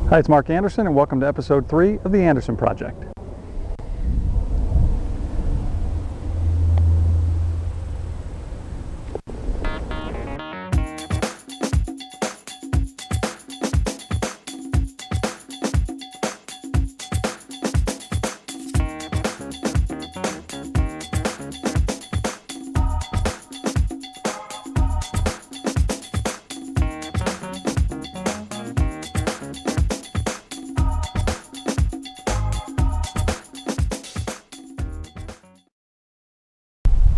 Hi, it's Mark Anderson, and welcome to episode 3 of the Anderson Project.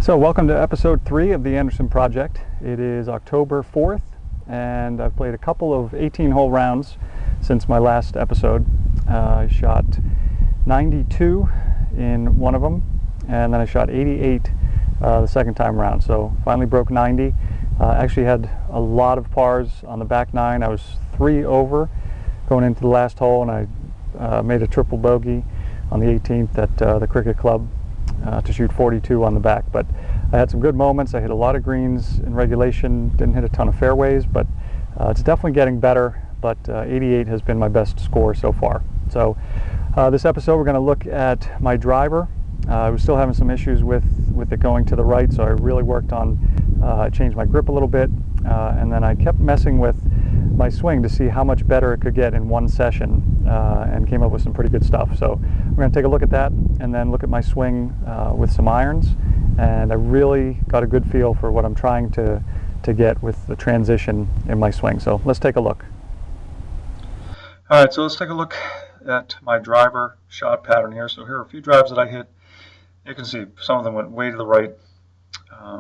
So welcome to episode 3 of the Anderson Project. It is October 4th, and I've played a couple of 18-hole rounds since my last episode. I shot 92 in one of them, and then I shot 88 the second time around. So finally broke 90. Actually had a lot of pars on the back nine. I was 3 over going into the last hole, and I made a triple bogey on the 18th at the cricket club to shoot 42 on the back. But I had some good moments. I hit a lot of greens in regulation, didn't hit a ton of fairways, but it's definitely getting better. But 88 has been my best score so far. So this episode we're going to look at my driver. I was still having some issues with it going to the right, so I really worked on, I changed my grip a little bit, and then I kept messing with my swing to see how much better it could get in one session, and came up with some pretty good stuff. So we're going to take a look at that and then look at my swing with some irons, and I really got a good feel for what I'm trying to get with the transition in my swing. So let's take a look. Alright, so let's take a look at my driver shot pattern here. So here are a few drives that I hit. You can see some of them went way to the right.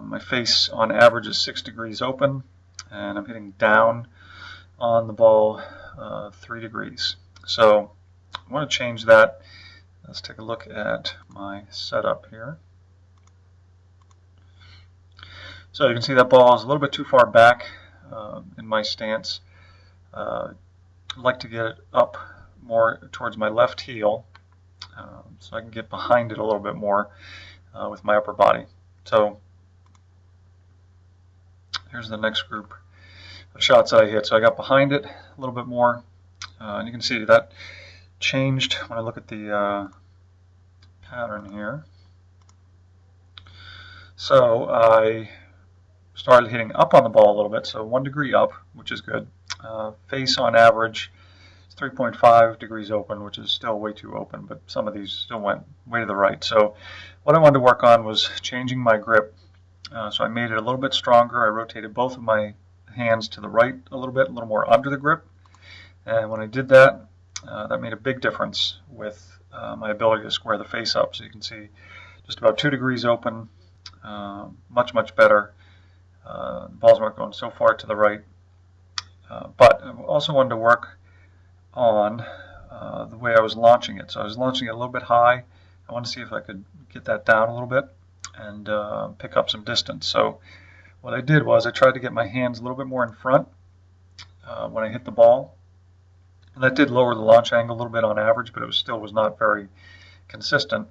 My face on average is 6 degrees open, and I'm hitting down on the ball 3 degrees. So I want to change that. Let's take a look at my setup here. So you can see that ball is a little bit too far back in my stance. I'd like to get it up more towards my left heel so I can get behind it a little bit more with my upper body. So here's the next group of shots that I hit. So I got behind it a little bit more, and you can see that changed when I look at the pattern here. So I started hitting up on the ball a little bit, so 1 degree up, which is good. Face on average is 3.5 degrees open, which is still way too open, but some of these still went way to the right. So what I wanted to work on was changing my grip. So I made it a little bit stronger. I rotated both of my hands to the right a little more under the grip. And when I did that, that made a big difference with my ability to square the face up. So you can see just about 2 degrees open, much better. The balls weren't going so far to the right. But I also wanted to work on the way I was launching it. So I was launching it a little bit high. I wanted to see if I could get that down a little bit and pick up some distance. So what I did was I tried to get my hands a little bit more in front when I hit the ball. And that did lower the launch angle a little bit on average, but it still was not very consistent.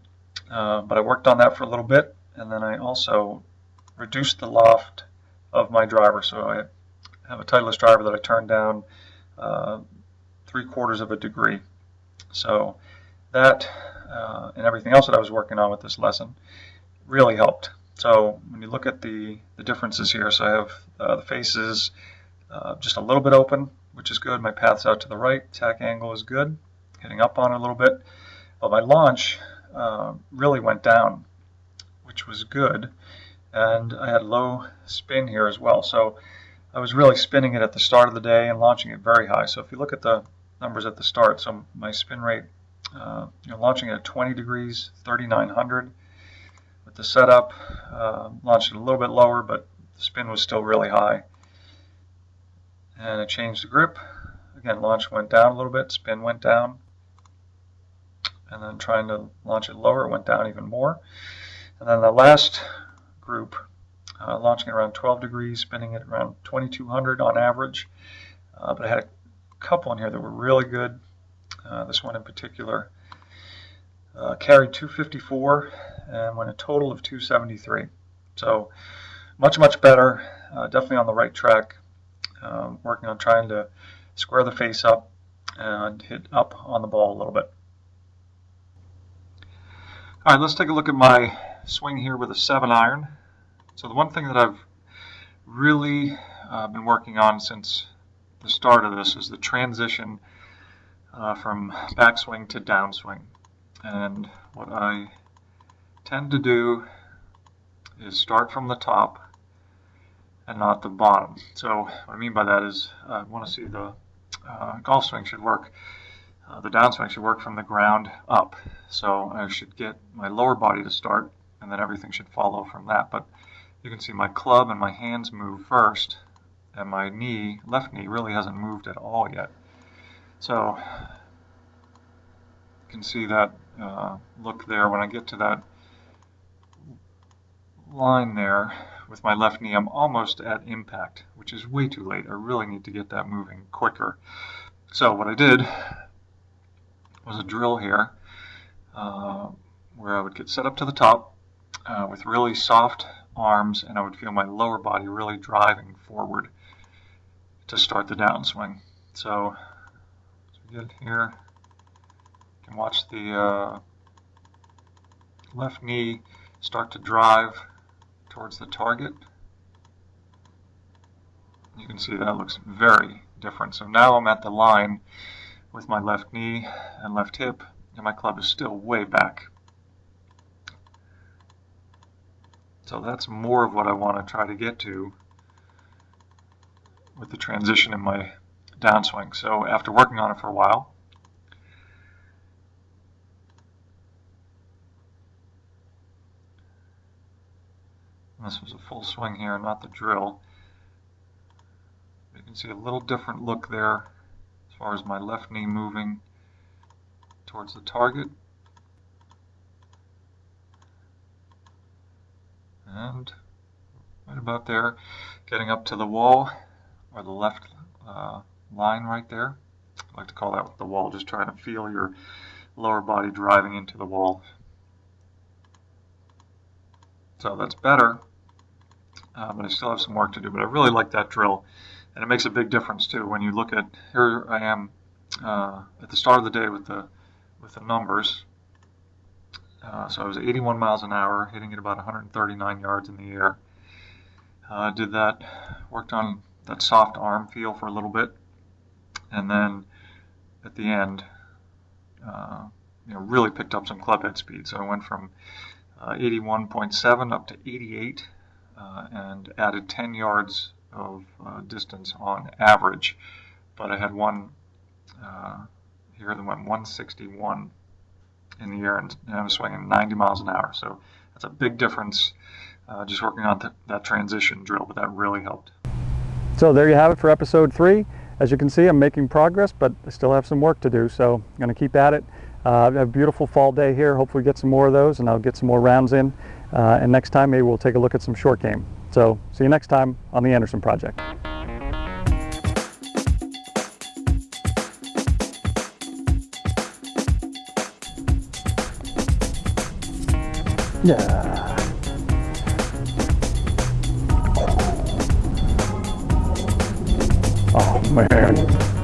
But I worked on that for a little bit, and then I also reduced the loft of my driver. So I have a Titleist driver that I turned down 3/4 of a degree. So that and everything else that I was working on with this lesson really helped. So when you look at the differences here, so I have the faces just a little bit open, which is good. My path's out to the right. Tack angle is good. Hitting up on it a little bit. But my launch really went down, which was good. And I had low spin here as well. So I was really spinning it at the start of the day and launching it very high. So if you look at the numbers at the start, so my spin rate, launching at 20 degrees, 3,900. With the setup, launched it a little bit lower, but the spin was still really high. And I changed the grip. Again, launch went down a little bit, spin went down. And then trying to launch it lower, it went down even more. And then the last group, launching around 12 degrees, spinning it around 2,200 on average. But I had a couple in here that were really good. This one in particular carried 254 and went a total of 273. So much better, definitely on the right track. Working on trying to square the face up and hit up on the ball a little bit. All right, let's take a look at my swing here with a 7-iron. So the one thing that I've really been working on since the start of this is the transition from backswing to downswing. And what I tend to do is start from the top and not the bottom. So what I mean by that is I want to see the golf swing should work, the downswing should work from the ground up. So I should get my lower body to start, and then everything should follow from that. But you can see my club and my hands move first, and my knee, left knee, really hasn't moved at all yet. So you can see that look there. When I get to that line there with my left knee, I'm almost at impact, which is way too late. I really need to get that moving quicker. So what I did was a drill here where I would get set up to the top with really soft arms, and I would feel my lower body really driving forward to start the downswing. So as we get here, you can watch the left knee start to drive towards the target. You can see that looks very different. So now I'm at the line with my left knee and left hip, and my club is still way back. So that's more of what I want to try to get to with the transition in my downswing. So after working on it for a while, this was a full swing here, not the drill. You can see a little different look there as far as my left knee moving towards the target. And right about there, getting up to the wall, or the left line right there. I like to call that the wall, just trying to feel your lower body driving into the wall. So that's better. But I still have some work to do, but I really like that drill, and it makes a big difference too when you look at, here I am at the start of the day with the numbers. So I was 81 miles an hour, hitting at about 139 yards in the air. Did that, worked on that soft arm feel for a little bit, and then at the end, really picked up some club head speed. So I went from 81.7 up to 88. And added 10 yards of distance on average, but I had one here that went 161 in the air, and I was swinging 90 miles an hour. So that's a big difference just working on that transition drill, but that really helped. So there you have it for episode 3. As you can see, I'm making progress, but I still have some work to do, so I'm going to keep at it. I have a beautiful fall day here. Hopefully get some more of those, and I'll get some more rounds in. And next time, maybe we'll take a look at some short game. So see you next time on the Anderson Project. Yeah. Oh man.